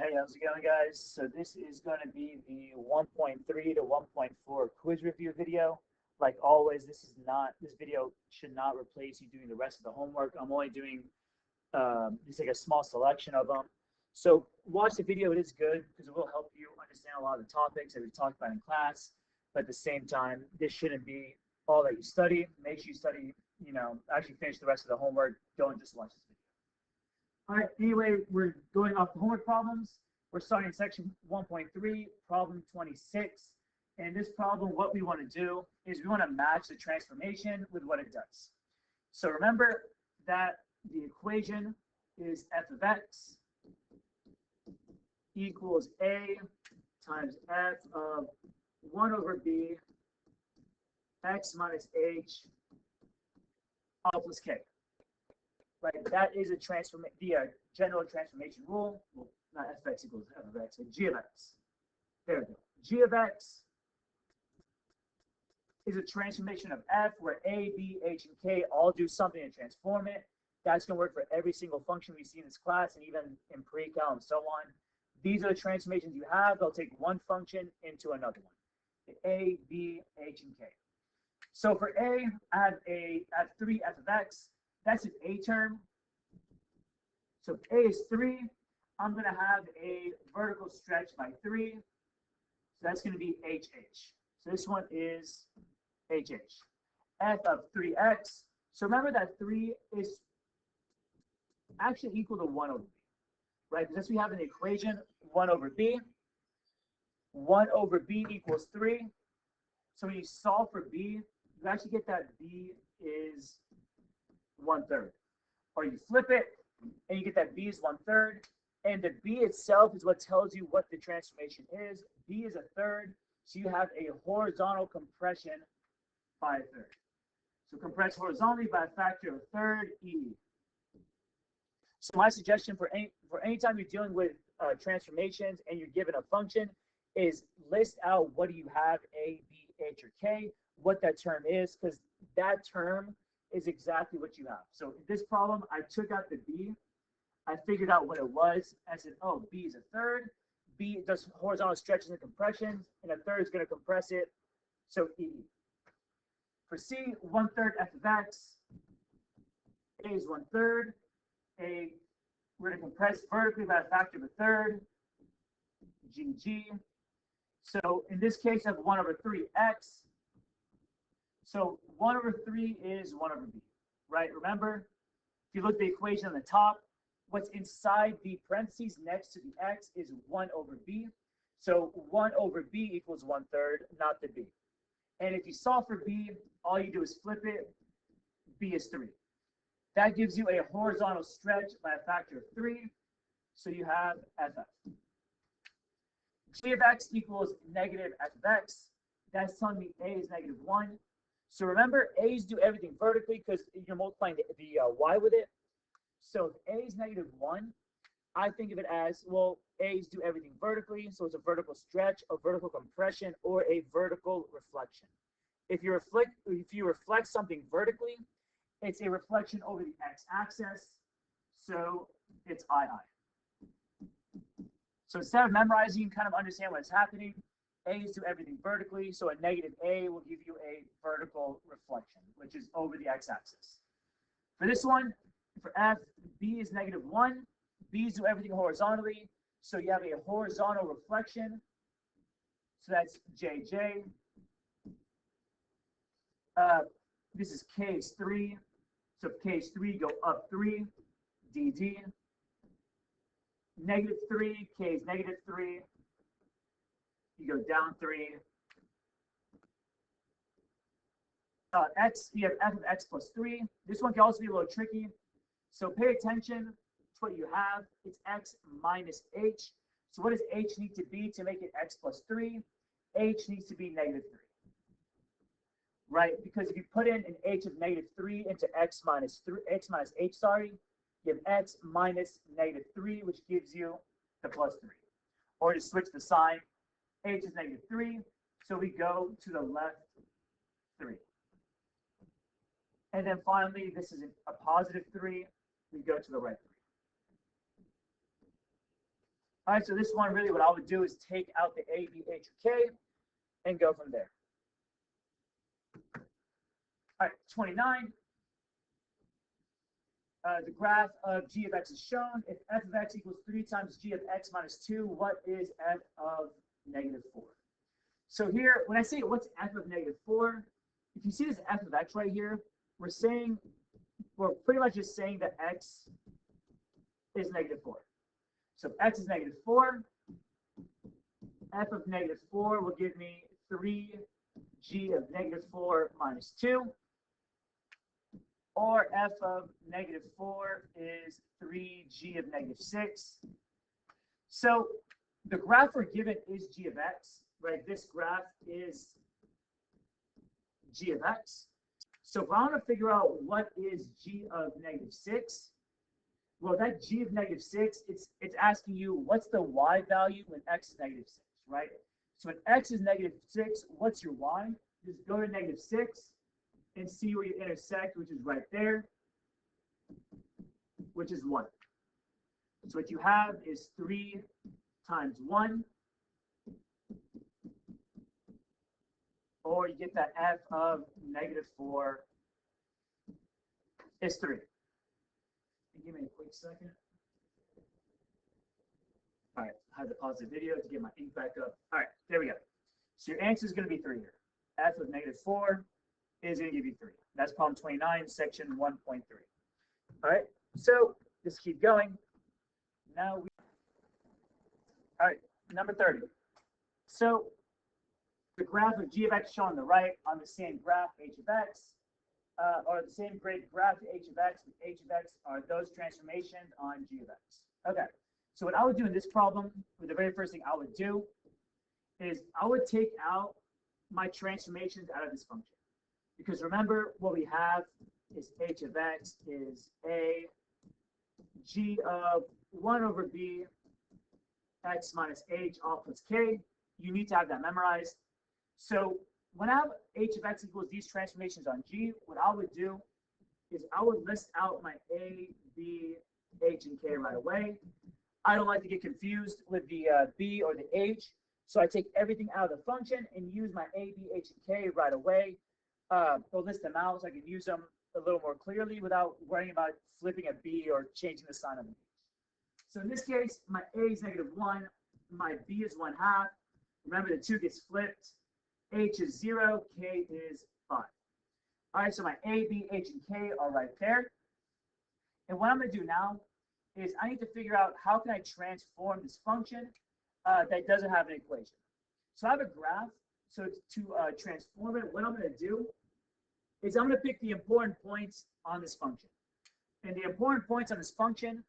Hey, how's it going, guys? So this is going to be the 1.3 to 1.4 quiz review video. Like always, this video should not replace you doing the rest of the homework. I'm only doing just like a small selection of them. So watch the video. It is good because it will help you understand a lot of the topics that we talked about in class. But at the same time, this shouldn't be all that you study. Make sure you study, actually finish the rest of the homework. Don't just watch this video. All right, anyway, we're going off the homework problems. We're starting section 1.3, problem 26. And this problem, what we want to do is we want to match the transformation with what it does. So remember that the equation is f of x equals a times f of 1 over b x minus h all plus k. Right, that is a general transformation rule. Well, not f of x equals f of x, but g of x. There we go. G of x is a transformation of f where a, b, h, and k all do something to transform it. That's going to work for every single function we see in this class and even in pre-cal and so on. These are the transformations you have. They'll take one function into another one. A, b, h, and k. So for a, I have 3 f of x. That's an a term. So if a is 3, I'm going to have a vertical stretch by 3. So that's going to be hh. So this one is hh. F of 3x. So remember that 3 is actually equal to 1 over b, right? Because we have an equation 1 over b. 1 over b equals 3. So when you solve for b, you actually get that b is 1/3. Or you flip it and you get that b is 1/3. And the b itself is what tells you what the transformation is. B is 1/3. So you have a horizontal compression by 1/3. So compress horizontally by a factor of 1/3 e. So my suggestion for any time you're dealing with transformations and you're given a function is list out what do you have, a, b, h, or k, what that term is, because that term is exactly what you have. So in this problem, I took out the b. I figured out what it was. I said, oh, b is 1/3. B does horizontal stretches and compressions, and 1/3 is going to compress it. So e. For c, 1/3 f of x. A is 1/3. A, we're going to compress vertically by a factor of 1/3. GG. So in this case, I have 1 over 3x. So 1 over 3 is 1 over b, right? Remember, if you look at the equation on the top, what's inside the parentheses next to the x is 1 over b. So 1 over b equals 1/3, not the b. And if you solve for b, all you do is flip it. B is 3. That gives you a horizontal stretch by a factor of 3. So you have ff. G of x equals negative f of x. That's telling me a is -1. So remember, a's do everything vertically because you're multiplying the y with it. So if a is -1, I think of it as, well, a's do everything vertically. So it's a vertical stretch, a vertical compression, or a vertical reflection. If you reflect something vertically, it's a reflection over the x-axis. So it's II. So instead of memorizing, you kind of understand what's happening. A's do everything vertically, so a negative a will give you a vertical reflection, which is over the x-axis. For this one, for f, b is -1. B's do everything horizontally, so you have a horizontal reflection. So that's jj. This is k is 3. So if k is 3, go up 3, dd. -3, k is -3. You go down 3. X, you have f of x plus 3. This one can also be a little tricky. So pay attention to what you have. It's x minus h. So what does h need to be to make it x plus 3? H needs to be -3. Right? Because if you put in an h of -3 into x minus h, you have x minus -3, which gives you the plus 3. Or to switch the sign, h is -3, so we go to the left 3. And then finally, this is a positive 3, we go to the right 3. All right, so this one really what I would do is take out the A, B, H, or K and go from there. All right, 29. The graph of g of x is shown. If f of x equals 3 times g of x minus 2, what is f of negative 4? So here, when I say what's f of negative 4, if you see this f of x right here, we're pretty much just saying that x is negative 4. So if x is negative 4, f of negative 4 will give me 3g of negative 4 minus 2. Or f of negative 4 is 3g of negative 6. So the graph we're given is g of x, right? This graph is g of x. So if I want to figure out what is g of negative 6, well, that g of negative 6, it's asking you what's the y value when x is negative 6, right? So when x is negative 6, what's your y? Just go to negative 6. And see where you intersect, which is right there, which is 1. So what you have is 3 times 1, or you get that f of negative 4 is 3. Give me a quick second. All right, I had to pause the video to get my ink back up. All right, there we go. So your answer is going to be 3 here. F of negative 4 is going to give you 3. That's problem 29, section 1.3. All right, so just keep going. All right, number 30. So the graph of g of x shown on the right on the same graph h of x, or the same graph h of x with h of x are those transformations on g of x. Okay, so what I would do in this problem, the very first thing I would do is I would take out my transformations out of this function. Because remember, what we have is h of x is a g of 1 over b x minus h all plus k. You need to have that memorized. So when I have h of x equals these transformations on g, what I would do is I would list out my a, b, h, and k right away. I don't like to get confused with the b or the h. So I take everything out of the function and use my a, b, h, and k right away. We'll list them out so I can use them a little more clearly without worrying about flipping a b or changing the sign of the b. So in this case, my a is negative 1, my b is 1/2. Remember, the 2 gets flipped. H is 0, k is 5. All right, so my a, b, h, and k are right there. And what I'm going to do now is I need to figure out how can I transform this function that doesn't have an equation. So I have a graph. So to transform it, what I'm going to do is I'm going to pick the important points on this function. And the important points on this function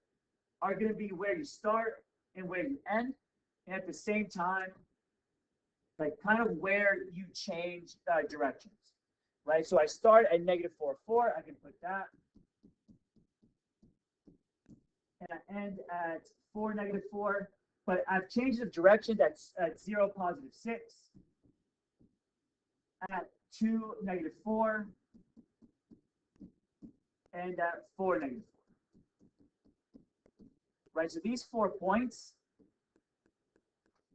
are going to be where you start and where you end, and at the same time, like kind of where you change directions, right? So I start at negative 4, 4, I can put that. And I end at 4, negative 4, but I've changed the direction that's at 0, positive 6. At 2, negative 4, and at 4, negative 4. Right, so these 4 points,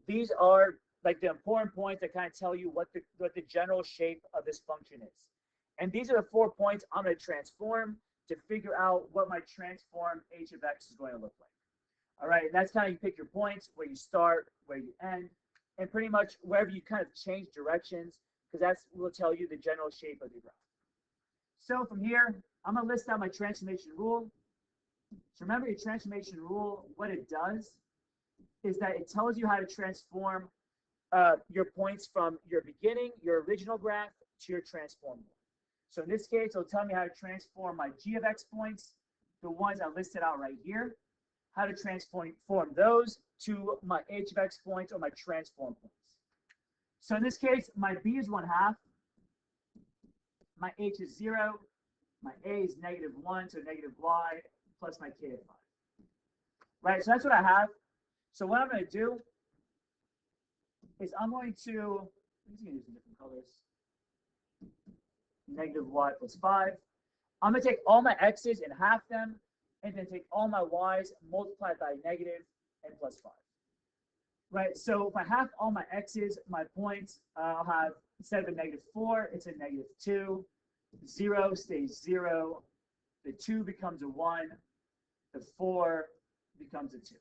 these are like the important points that kind of tell you what the general shape of this function is. And these are the 4 points I'm going to transform to figure out what my transform h of x is going to look like. All right, and that's kind of you pick your points, where you start, where you end, and pretty much wherever you kind of change directions, because that will tell you the general shape of the graph. So from here, I'm going to list out my transformation rule. So remember your transformation rule, what it does is that it tells you how to transform your points from your beginning, your original graph, to your transform one. So in this case, it'll tell me how to transform my g of x points, the ones I listed out right here, how to transform those to my h of x points or my transform points. So in this case, my b is 1/2, my h is 0, my a is negative 1, so negative y, plus my k of 5. Right, so that's what I have. So what I'm going to do is I'm going to use some different colors. Negative y plus 5. I'm going to take all my x's and half them, and then take all my y's, multiplied by negative and plus 5. right? So if I have all my x's, my points, I'll have, instead of a -4, it's a -2. 0 stays 0. The 2 becomes a 1. The 4 becomes a 2.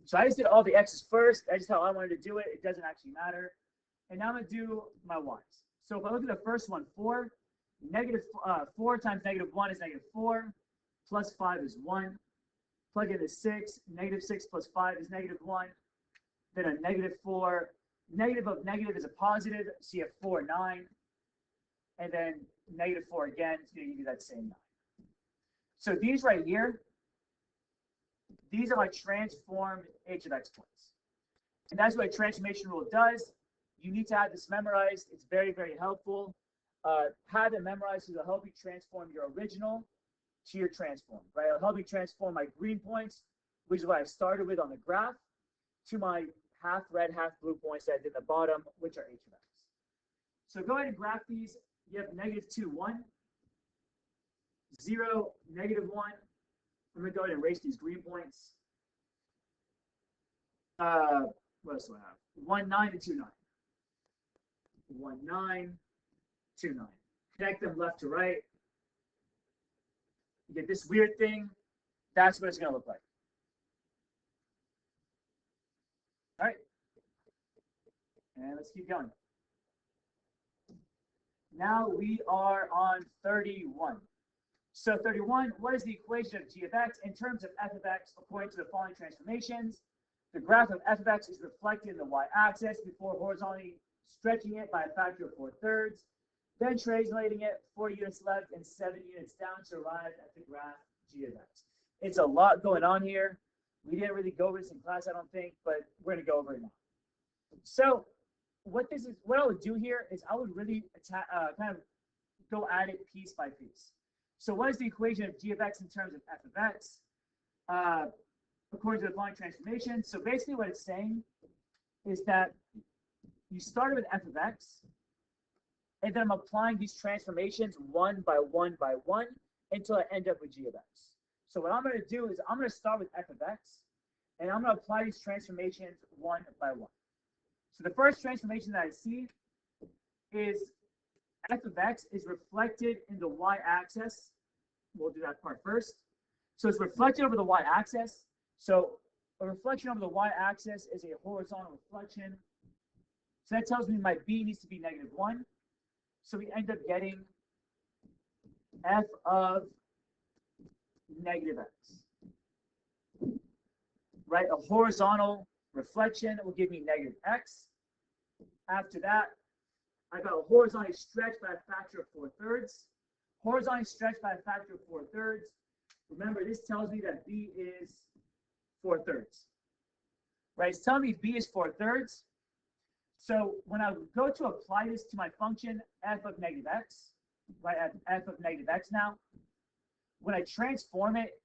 So I just did all the x's first. That's just how I wanted to do it. It doesn't actually matter. And now I'm going to do my y's. So if I look at the first one, 4, 4 times -1 is -4, plus 5 is 1. Plug in the 6, -6 plus 5 is -1. Then a -4, negative of negative is a positive, so you have 4, 9. And then -4 again, so you do that same 9. So these right here, these are my transformed h of x points. And that's what a transformation rule does. You need to have this memorized. It's very, very helpful. Have it memorized because it'll help you transform your original to your transform, right? It'll help you transform my green points, which is what I started with on the graph, to my half red, half blue points that I did in the bottom, which are h of x. So go ahead and graph these. You have -2, 1, 0, -1. I'm going to go ahead and erase these green points. What else do I have? 1, 9, and 2, 9. 1, 9, 2, 9. Connect them left to right. You get this weird thing. That's what it's going to look like. All right. And let's keep going. Now we are on 31. So 31, what is the equation of g of x in terms of f of x according to the following transformations? The graph of f of x is reflected in the y-axis before horizontally stretching it by a factor of 4/3, then translating it 4 units left and 7 units down to arrive at the graph g of x. It's a lot going on here. We didn't really go over this in class, I don't think, but we're going to go over it now. So what I would do here is I would really kind of go at it piece by piece. So what is the equation of g of x in terms of f of x? According to the following transformation. So basically what it's saying is that you started with f of x, and then I'm applying these transformations one by one by one until I end up with g of x. So what I'm going to do is I'm going to start with f of x, and I'm going to apply these transformations one by one. So the first transformation that I see is f of x is reflected in the y-axis. We'll do that part first. So it's reflected over the y-axis. So a reflection over the y-axis is a horizontal reflection. So that tells me my b needs to be -1. So we end up getting f of -x. Right? A horizontal reflection will give me -x. After that, I got a horizontally stretched by a factor of 4/3. Horizontally stretched by a factor of 4/3. Remember, this tells me that b is 4/3. Right? It's telling me b is 4/3. So when I go to apply this to my function f of -x, right, at f of -x now, when I transform it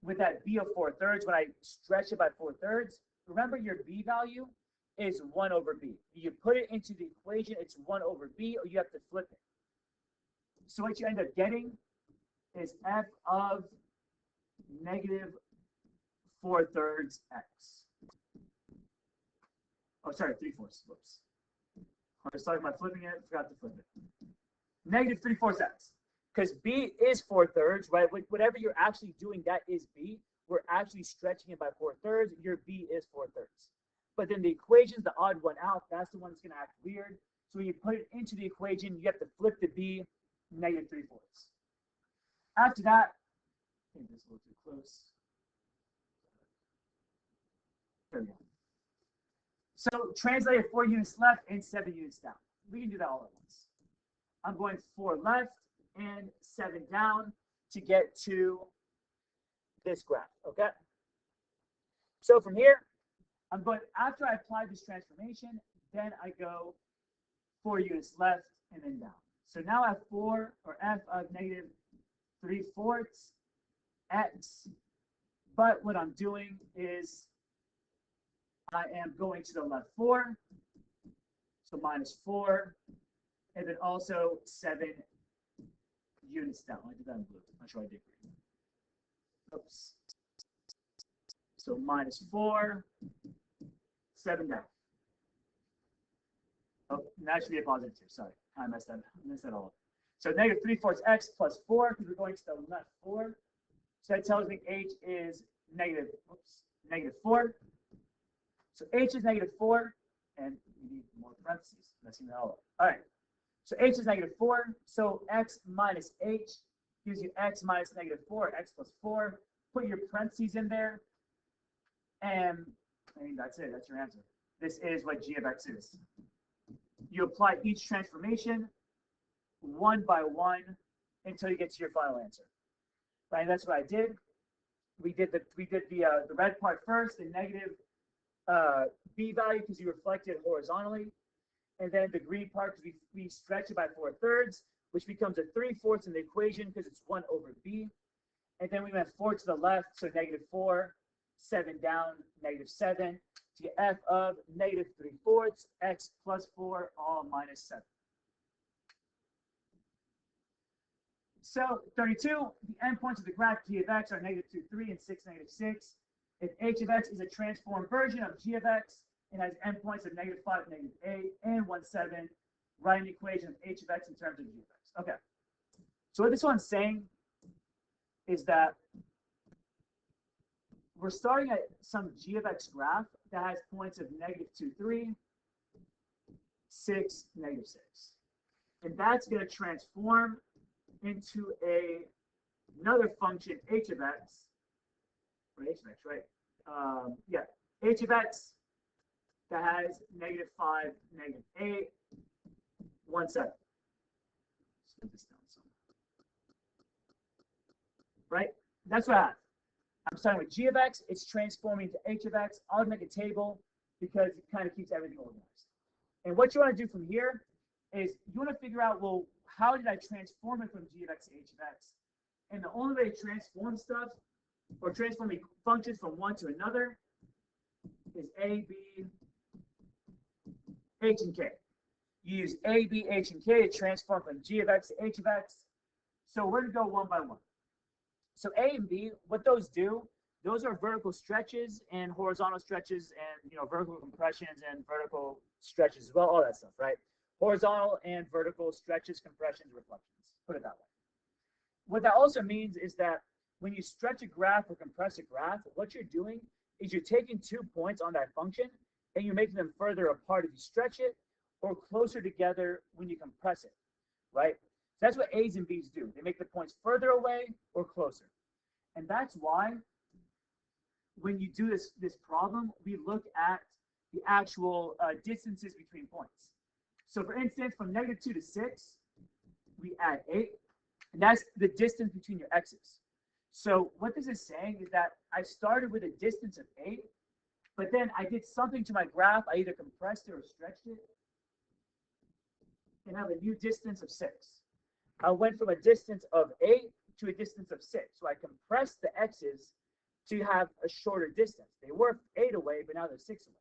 with that b of 4/3, when I stretch it by 4/3, remember your b value is 1 over b. You put it into the equation, it's 1 over b, or you have to flip it. So what you end up getting is f of -4/3 x. Oh, sorry, 3/4. Whoops. I started by flipping it, forgot to flip it. -3/4 x. Because b is 4/3, right? Whatever you're actually doing, that is b. We're actually stretching it by 4/3. Your b is 4/3. But then the equation's the odd one out. That's the one that's going to act weird. So when you put it into the equation, you have to flip the b -3/4. After that, I think this is a little too close. There we go. So translate it 4 units left and 7 units down. We can do that all at once. I'm going 4 left and 7 down to get to this graph, okay? So from here, I'm going, after I apply this transformation, then I go 4 units left and then down. So now I have 4, or f of -3/4 x, but what I'm doing is I am going to the left 4, so -4, and then also 7 units down. I did that in blue. I'm not sure I did green. Oops. So minus 4, 7 down. Oh, that should be a positive 2. Sorry, I messed that all up. So negative 3/4 x plus 4, because we're going to the left 4. So that tells me h is negative 4. So h is negative 4, and we need more parentheses. Messing that all up. All right. So h is negative 4. So x minus h gives you x minus negative 4, x plus 4. Put your parentheses in there. And I mean, that's it. That's your answer. This is what g of x is. You apply each transformation one by one until you get to your final answer. Right? And that's what I did. We did the red part first, the negative b value because you reflect it horizontally, and then the green part because we stretch it by 4/3, which becomes a 3/4 in the equation because it's 1 over b. And then we went 4 to the left, so negative 4, 7 down, negative 7, to get f of negative 3/4 x plus 4 all minus 7. So 32, the endpoints of the graph g of x are negative 2, 3, and 6, negative 6. If h of x is a transformed version of g of x, it has endpoints of negative 5, negative 8, and 1, 7. Write an equation of h of x in terms of g of x. Okay. So what this one's saying is that we're starting at some g of x graph that has points of negative 2, 3, 6, negative 6. And that's going to transform into another function, h of x, or h of x, right? Yeah, h of x that has negative 5, negative 8, 1, 7. Let's put this down somewhere. Right? That's what I have. I'm starting with g of x. It's transforming to h of x. I'll make a table because it kind of keeps everything organized. And what you want to do from here is you want to figure out, well, how did I transform it from g of x to h of x? And the only way to transform stuff or transforming functions from one to another is a, b, h, and k. You use a, b, h, and k to transform from g of x to h of x. So we're going to go one by one. So a and b, what those do, those are vertical stretches and horizontal stretches and vertical compressions and vertical stretches as well, all that stuff, right? Horizontal and vertical stretches, compressions, reflections. Put it that way. What that also means is that when you stretch a graph or compress a graph, what you're doing is you're taking 2 points on that function and you're making them further apart if you stretch it or closer together when you compress it, right? So that's what A's and B's do. They make the points further away or closer. And that's why when you do this problem, we look at the actual distances between points. So for instance, from negative 2 to 6, we add 8, and that's the distance between your x's. So what this is saying is that I started with a distance of 8, but then I did something to my graph. I either compressed it or stretched it, and have a new distance of 6. I went from a distance of 8 to a distance of 6. So I compressed the x's to have a shorter distance. They were 8 away, but now they're 6 away.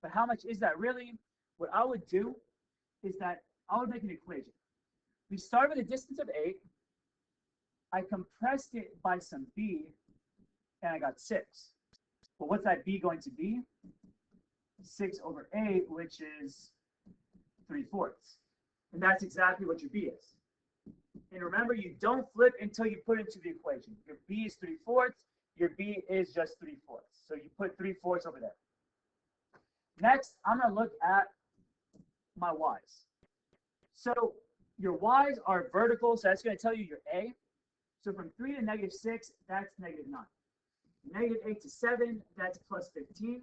But how much is that really? What I would do is that I would make an equation. We start with a distance of 8. I compressed it by some b, and I got 6. But what's that b going to be? 6 over 8, which is 3/4. And that's exactly what your b is. And remember, you don't flip until you put it into the equation. Your b is 3/4. Your b is just 3/4. So you put 3/4 over there. Next, I'm going to look at my y's. So your y's are vertical, so that's going to tell you your a. So from 3 to negative 6, that's negative 9. Negative 8 to 7, that's plus 15.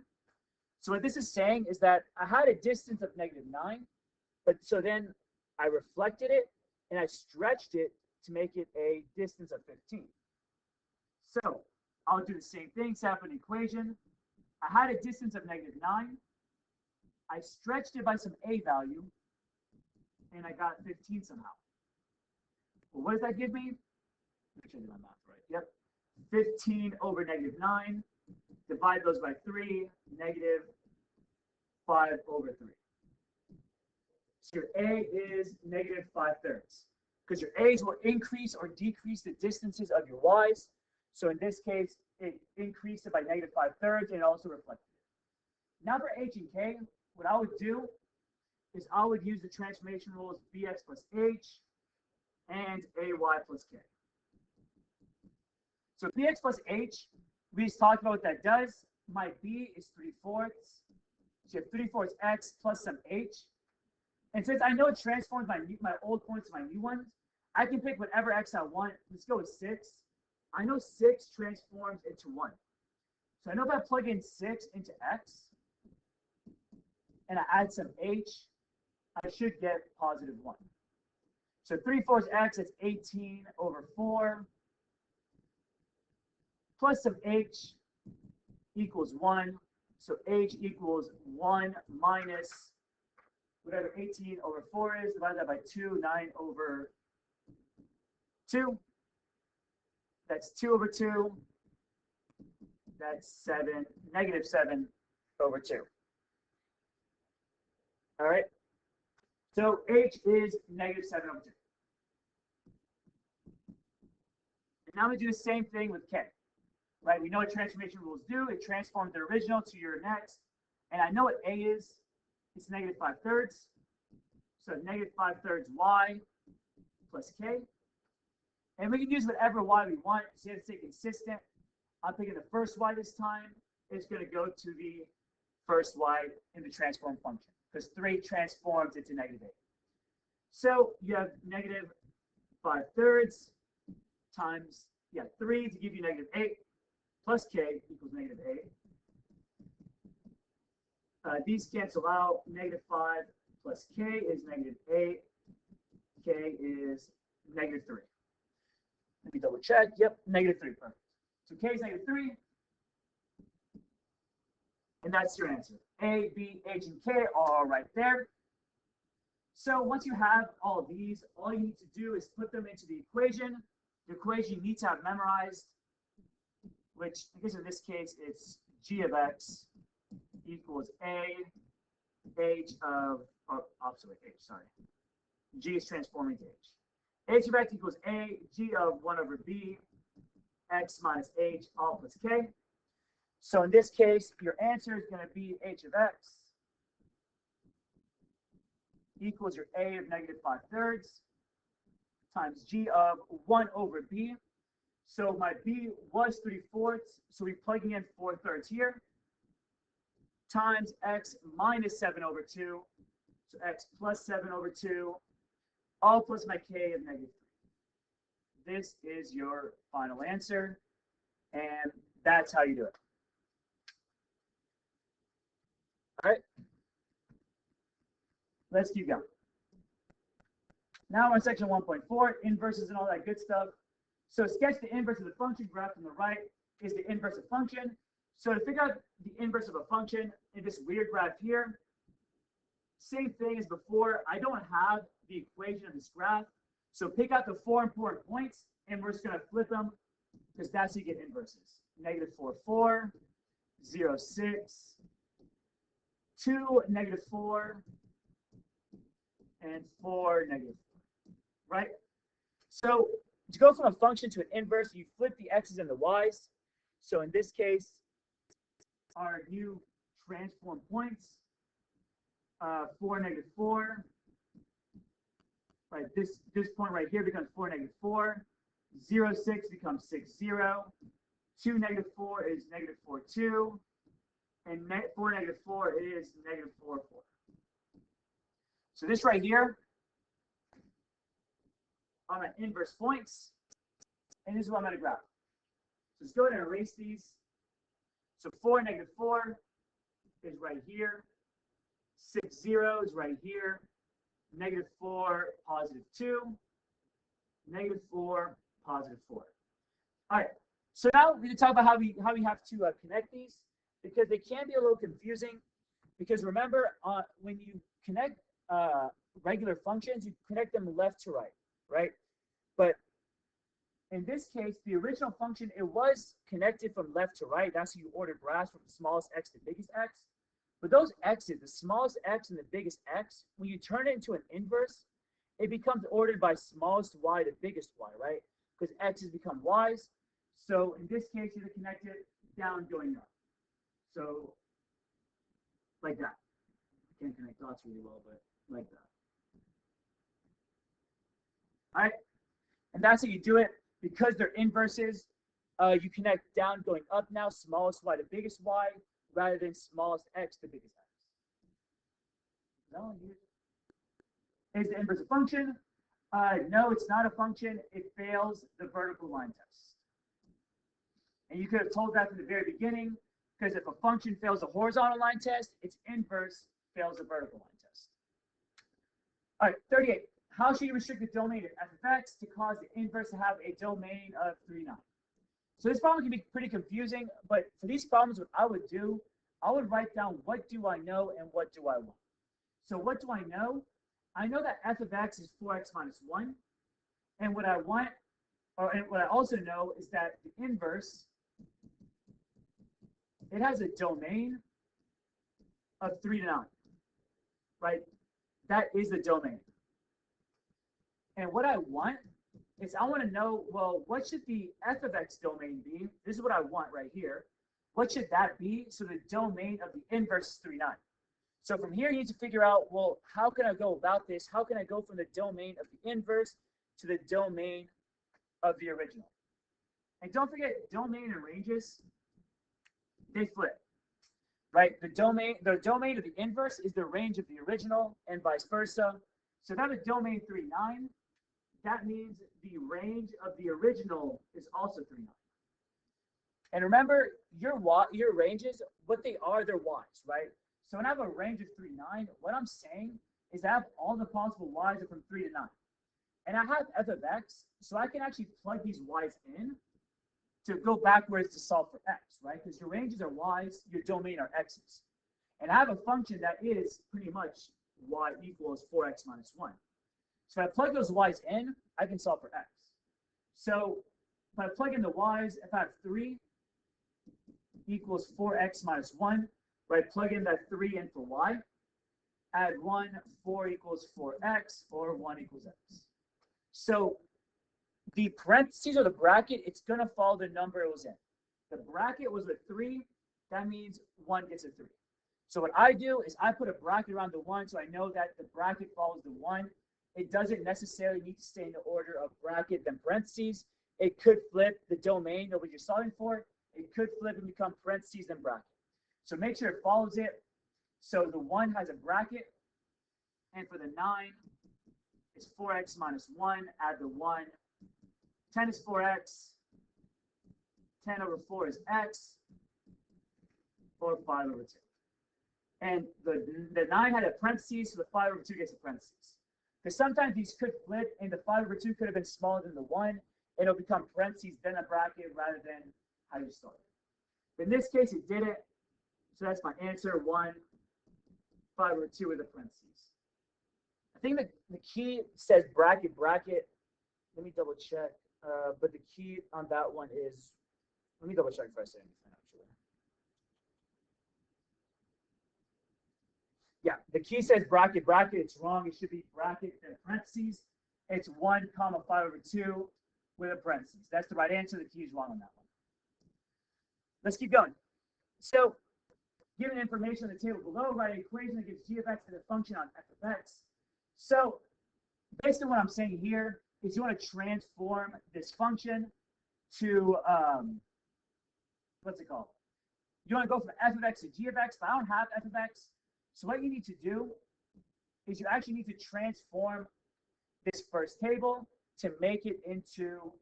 So what this is saying is that I had a distance of negative 9, but so then I reflected it and I stretched it to make it a distance of 15. So I'll do the same thing, set up an equation. I had a distance of negative 9. I stretched it by some a value, and I got 15 somehow. Well, what does that give me? Make sure I did my math right. Yep. 15 over negative 9. Divide those by 3, negative 5 over 3. So your a is negative 5/3. Because your a's will increase or decrease the distances of your y's. So in this case, it increased it by -5/3 and it also reflected it. Now for h and k, what I would do is I would use the transformation rules bx plus h and ay plus k. So bx plus h, we just talked about what that does. My b is 3/4. So you have 3/4 x plus some h. And since I know it transforms my old points to my new ones, I can pick whatever x I want. Let's go with 6. I know 6 transforms into 1. So I know if I plug in 6 into x and I add some h, I should get positive 1. So 3/4 x, it's 18/4, plus some h equals 1. So h equals 1 minus whatever 18/4 is, divide that by 2, 9/2. That's 2/2. That's 7, -7/2. All right. So h is -7/2. And now we do the same thing with k. Right? We know what transformation rules do. It transforms the original to your next. And I know what a is. It's -5/3. So -5/3 y plus k. And we can use whatever y we want. So you have to stay consistent. I'm picking the first y this time. It's going to go to the first y in the transform function, because 3 transforms into -8. So you have -5/3 times, 3 to give you -8 plus k equals -8. These cancel out. -5 plus k is -8. K is -3. Let me double check. Yep, -3. Perfect. So k is -3. And that's your answer. A, B, H, and K are all right there. So once you have all of these, all you need to do is put them into the equation. The equation you need to have memorized, which I guess in this case, it's g of x equals a h of, opposite h, sorry. G is transforming to h. H of x equals a g of 1/b x minus h all plus k. So in this case, your answer is going to be h of x equals your a of -5/3 times g of 1/b. So my b was 3/4, so we're plugging in 4/3 here, times x minus 7/2, so x plus 7/2, all plus my k of -3. This is your final answer, and that's how you do it. All right, let's keep going. Now we're on section 1.4, inverses and all that good stuff. So sketch the inverse of the function. Graph on the right is the inverse of function. So to figure out the inverse of a function in this weird graph here, same thing as before. I don't have the equation of this graph. So pick out the 4 important points, and we're just going to flip them, because that's how you get inverses. -4, 4, 0, 6, 2, -4, and 4, -4, right? So to go from a function to an inverse, you flip the x's and the y's. So in this case, our new transform points, 4, -4, right? This point right here becomes 4, -4. 0, 6 becomes 6, 0. 2, -4 is -4, 2. And 4, -4 is -4, 4. So this right here are my inverse points, and this is what I'm going to graph. So let's go ahead and erase these. So 4, -4 is right here. 6, 0 is right here. -4, +2. -4, +4. All right. So now we're going to talk about how we have to connect these, because they can be a little confusing. Because remember, when you connect regular functions, you connect them left to right, right? But in this case, the original function, it was connected from left to right. That's how you order graphs from the smallest x to the biggest x. But those x's, the smallest x and the biggest x, when you turn it into an inverse, it becomes ordered by smallest y to biggest y, right? Because x's become y's. So in this case, you're going to connect it down going up. So like that. I can't connect dots really well, but like that. All right, and that's how you do it. Because they're inverses, you connect down going up now, smallest y to biggest y, rather than smallest x to biggest x. No, is the inverse a function? No, it's not a function. It fails the vertical line test. And you could have told that from the very beginning, because if a function fails the horizontal line test, its inverse fails the vertical line test. All right, 38. How should you restrict the domain of f of x to cause the inverse to have a domain of 3, 9? So this problem can be pretty confusing, but for these problems, what I would do, I would write down what do I know and what do I want. So what do I know? I know that f of x is 4x minus 1. And what I want, and what I also know is that the inverse, it has a domain of 3 to 9, right? That is the domain. And what I want is I want to know, well, what should the f of x domain be? This is what I want right here. What should that be? So the domain of the inverse is 3, 9. So from here, you need to figure out, well, how can I go about this? How can I go from the domain of the inverse to the domain of the original? And don't forget, domain and ranges, they flip, right? The domain of the inverse is the range of the original and vice versa. So if I have a domain 3, 9, that means the range of the original is also 3, 9. And remember, your ranges, what they are, they're y's, right? So when I have a range of 3, 9, what I'm saying is I have all the possible y's are from 3 to 9. And I have f of x, so I can actually plug these y's in to go backwards to solve for x, right? Because your ranges are y's, your domain are x's. And I have a function that is pretty much y equals 4x minus 1. So if I plug those y's in, I can solve for x. So if I plug in the y's, if I have 3 equals 4x minus 1, right, plug in that 3 in for y, add 1, 4 equals 4x, or 1 equals x. So the parentheses or the bracket, it's going to follow the number it was in. The bracket was a 3, that means 1 gets a 3. So what I do is I put a bracket around the 1 so I know that the bracket follows the 1. It doesn't necessarily need to stay in the order of bracket then parentheses. It could flip the domain of what you're solving for. It could flip and become parentheses then bracket. So make sure it follows it. So the 1 has a bracket. And for the 9, it's 4x minus 1. Add the 1. 10 is 4x. 10 over 4 is x. Or 5 over 2. And the 9 had a parentheses, so the 5 over 2 gets a parentheses. Because sometimes these could flip, and the 5 over 2 could have been smaller than the 1, and it'll become parentheses, then a bracket, rather than how you started. In this case, it did it. So that's my answer, 1, 5 over 2 with a parentheses. I think that the key says bracket, bracket. Let me double check. But the key on that one is, let me double check for a second, actually. Yeah, the key says bracket, bracket. It's wrong. It should be bracket and parentheses. It's 1 comma 5 over 2 with a parentheses. That's the right answer. The key is wrong on that one. Let's keep going. So, given information on the table below, write an equation that gives g of x and a function on f of x. So, basically what I'm saying here is you want to transform this function to, what's it called? You want to go from f of x to g of x, but I don't have f of x. So what you need to do is you actually need to transform this first table to make it into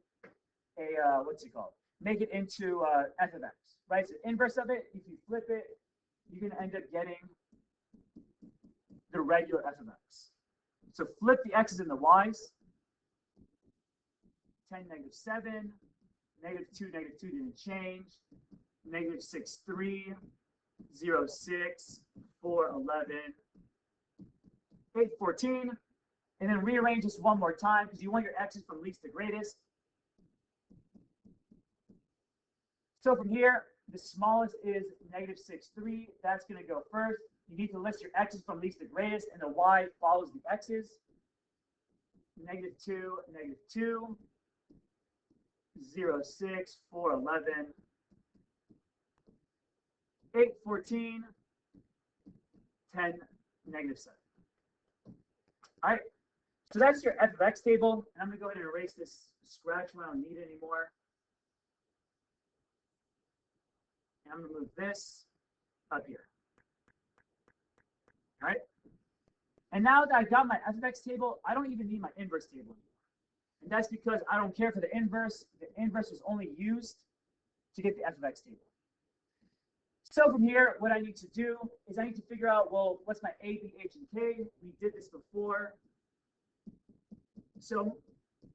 a, what's it called? Make it into f of x, right? So inverse of it, if you flip it, you're going to end up getting the regular f of x. So flip the x's and the y's. 10, negative 7, negative 2 didn't change, negative 6, 3, 0, 6, 4, 11, 8, 14, and then rearrange this one more time because you want your x's from least to greatest. So from here, the smallest is negative 6, 3. That's going to go first. You need to list your x's from least to greatest, and the y follows the x's. Negative 2, negative 2. 0, 6, 4, 11, 8, 14, 10, negative 7. All right, so that's your f of x table. And I'm going to go ahead and erase this scratch when I don't need it anymore. And I'm going to move this up here. All right. And now that I got my f of x table, I don't even need my inverse table anymore. And that's because I don't care for the inverse. The inverse is only used to get the f of x table. So from here, what I need to do is I need to figure out, well, what's my a, b, h, and k? We did this before. So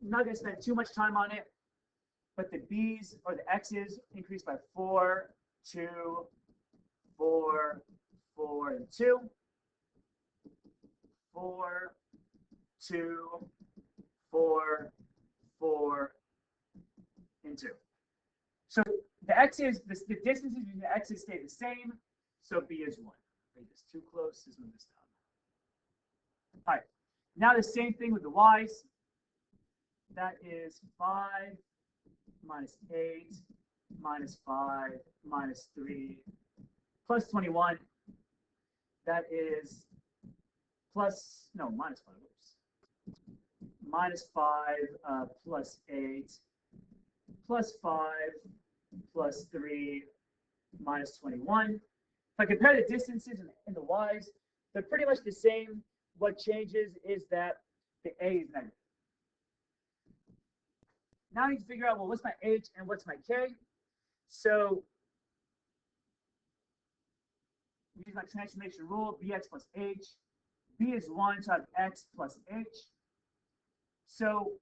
I'm not going to spend too much time on it, but the b's or the x's increase by 4, 2, 4, 4, and 2. 4, 2, 4, 4, and 2. So the x's, the distances between the x's stay the same, so b is 1. Make this too close, let's move this down. All right, now the same thing with the y's. That is 5 minus 8 minus 5 minus 3 plus 21. That is minus 5. Oops. Minus 5 plus 8 plus 5 plus 3 minus 21. If I compare the distances in the y's, they're pretty much the same. What changes is that the a is negative. Now I need to figure out, well, what's my h and what's my k? So we use my transformation rule, bx plus h. B is 1, so I have x plus h. So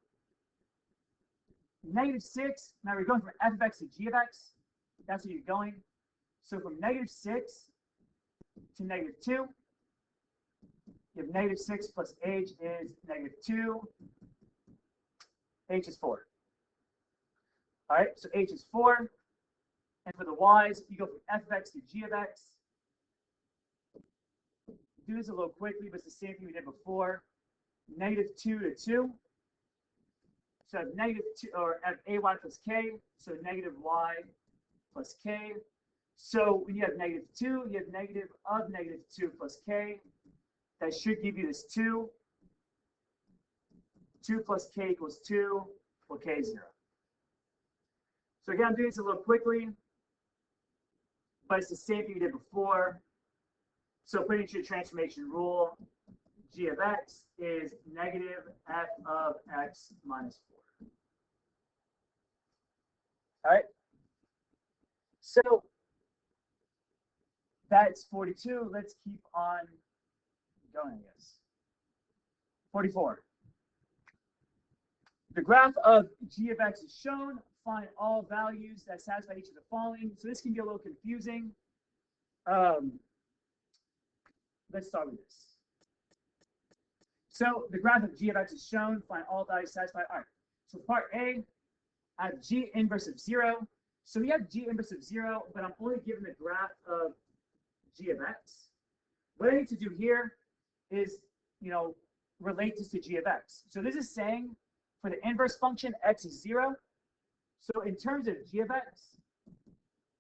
negative 6, now we're going from f of x to g of x. That's where you're going. So from negative 6 to negative 2, you have negative 6 plus h is negative 2. H is 4. All right, so h is 4. And for the y's, you go from f of x to g of x. Do this a little quickly, but it's the same thing we did before. Negative 2 to 2. So I have negative 2, or I have ay plus k, so negative y plus k. So when you have negative 2, you have negative of negative 2 plus k. That should give you this 2. 2 plus k equals 2, well, k is 0. So again, I'm doing this a little quickly, but it's the same thing we did before. So putting into your transformation rule, g of x is negative f of x minus 4. All right. So that's 42. Let's keep on going, I guess. 44. The graph of g of x is shown. Find all values that satisfy each of the following. So this can be a little confusing. Let's start with this. So the graph of g of x is shown. Find all values satisfied. All right. So part A, I have g inverse of 0. So we have g inverse of 0, but I'm only given the graph of g of x. What I need to do here is, relate this to g of x. So this is saying for the inverse function, x is 0. So in terms of g of x,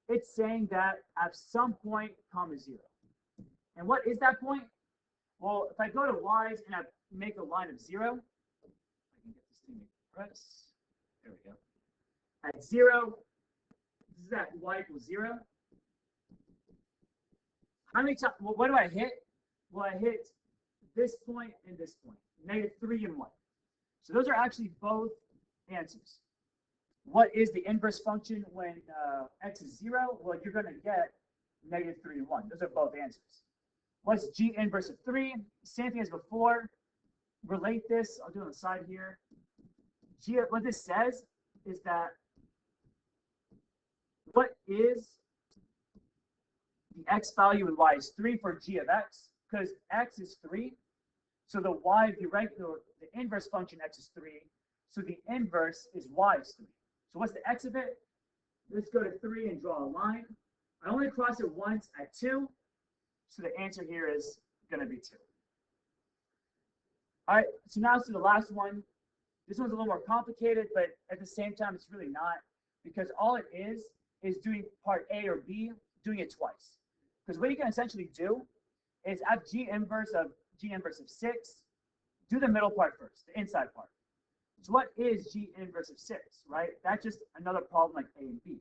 it's saying that at some point, comma 0. And what is that point? Well, if I go to y's and I make a line of 0, I can get this thing to press. There we go. At 0, this is at y equals 0. How many times? Well, what do I hit? Well, I hit this point and this point, negative 3 and 1. So those are actually both answers. What is the inverse function when x is 0? Well, you're going to get negative 3 and 1. Those are both answers. What's g inverse of 3? Same thing as before. Relate this. I'll do it on the side here. What this says is that what is the x value and y is 3 for g of x, because x is 3. So the y, the inverse function x is 3. So the inverse is y is 3. So what's the x of it? Let's go to 3 and draw a line. I only cross it once at 2. So the answer here is going to be 2. All right, so now to the last one. This one's a little more complicated, but at the same time, it's really not, because all it is doing part A or B, doing it twice. Because what you can essentially do is have G inverse of 6, do the middle part first, the inside part. So what is G inverse of 6, right? That's just another problem like A and B.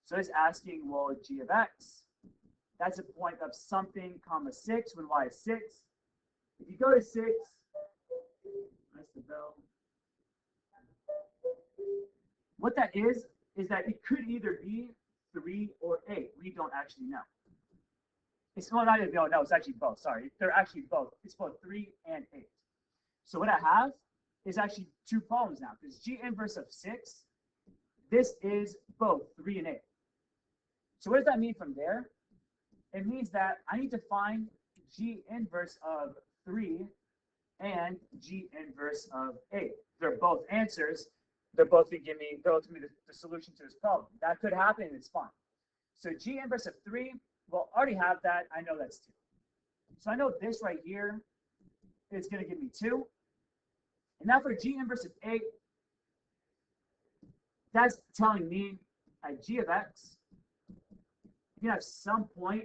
So it's asking, well, G of X, that's a point of something, comma 6, when Y is 6. If you go to 6, that's the bell. What that is that it could either be 3 or 8. We don't actually know. It's not even, no, it's actually both. Sorry, they're actually both. It's both 3 and 8. So what I have is actually two problems now, because G inverse of 6, this is both 3 and 8. So what does that mean from there? It means that I need to find G inverse of 3 and G inverse of 8. They're both answers. They're both going to give me the solution to this problem. That could happen, and it's fine. So G inverse of 3, well, I already have that. I know that's 2. So I know this right here is going to give me 2. And now for G inverse of 8, that's telling me at G of X, you have some point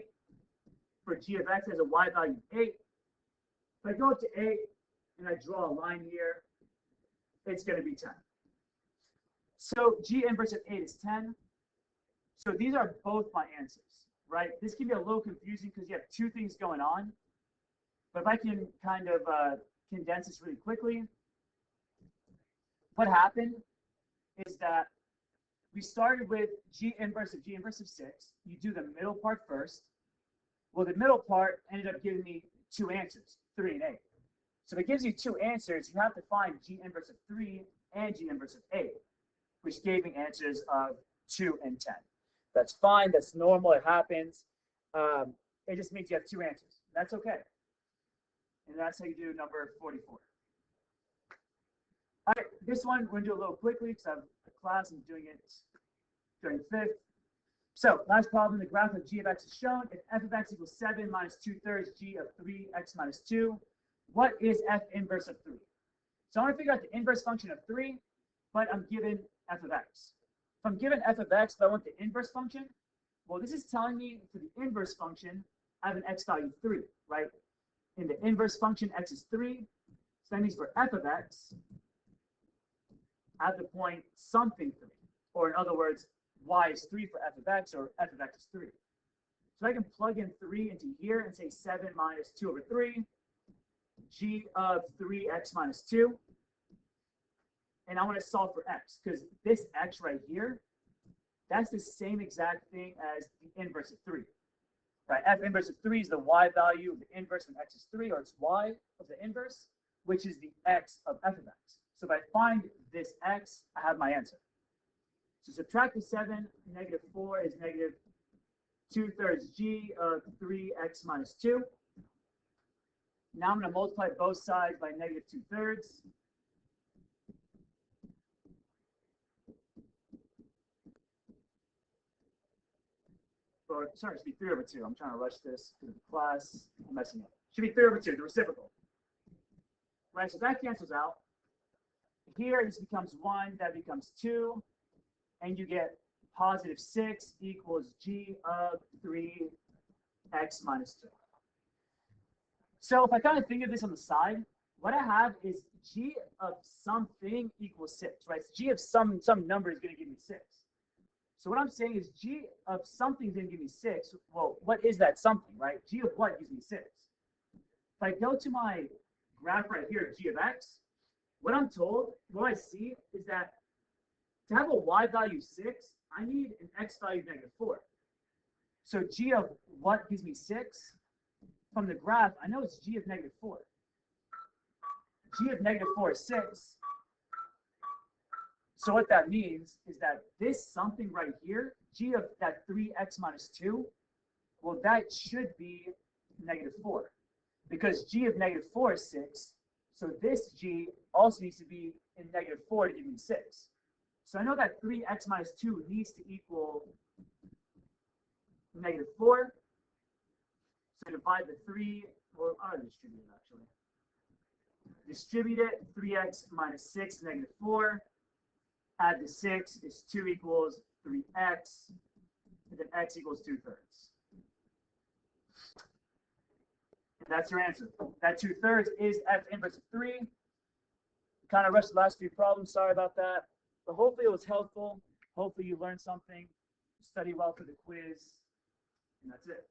for G of X as a Y value of 8. If I go up to 8 and I draw a line here, it's going to be 10. So G inverse of 8 is 10. So these are both my answers, right? This can be a little confusing because you have two things going on. But if I can kind of condense this really quickly, what happened is that we started with G inverse of 6. You do the middle part first. Well, the middle part ended up giving me two answers, 3 and 8. So if it gives you two answers, you have to find G inverse of 3 and G inverse of 8, which gave me answers of 2 and 10. That's fine. That's normal. It happens. It just means you have two answers. That's okay. And that's how you do number 44. All right, this one we're going to do a little quickly because I have a class. I'm doing it during 5th. So last problem, the graph of G of X is shown. If f of x equals 7 minus 2/3 G of 3x minus 2, what is f inverse of 3? So I want to figure out the inverse function of 3, but I'm given f of x. If I'm given f of x, but I want the inverse function, well, this is telling me for the inverse function, I have an x value 3, right? In the inverse function, x is 3. So that means for f of x, I have the point something 3. Or in other words, y is 3 for f of x, or f of x is 3. So I can plug in 3 into here and say 7 minus 2 over 3, g of 3x minus 2. And I want to solve for x, because this x right here, that's the same exact thing as the inverse of 3. Right? F inverse of 3 is the y value of the inverse when x is 3, or it's y of the inverse, which is the x of f of x. So if I find this x, I have my answer. So subtract the 7, negative 4 is negative 2/3 g of 3x minus 2. Now I'm going to multiply both sides by negative 2/3. Or, sorry, it should be 3 over 2. I'm trying to rush this to the class. I'm messing up. It should be 3 over 2, the reciprocal. Right, so that cancels out. Here, this becomes 1, that becomes 2. And you get positive 6 equals g of 3x minus 2. So if I kind of think of this on the side, what I have is g of something equals 6, right? So g of some number is going to give me 6. So what I'm saying is g of something is going to give me 6. Well, what is that something, right? G of what gives me 6? If I go to my graph right here, g of x, what I'm told, what I see is that to have a y value 6, I need an x value of negative 4. So g of what gives me 6? From the graph, I know it's g of negative 4. G of negative 4 is 6. So what that means is that this something right here, g of that 3x minus 2, well, that should be negative 4. Because g of negative 4 is 6. So this g also needs to be in negative 4 to give me 6. So I know that 3x minus 2 needs to equal negative 4. So divide the 3, well, I'll distribute it actually. Distribute it, 3x minus 6, negative 4. Add the 6 is 2 equals 3x, and then x equals 2/3. And that's your answer. That 2/3 is f inverse of 3. Kind of rushed the last few problems, sorry about that. But hopefully it was helpful. Hopefully you learned something. Study well for the quiz. And that's it.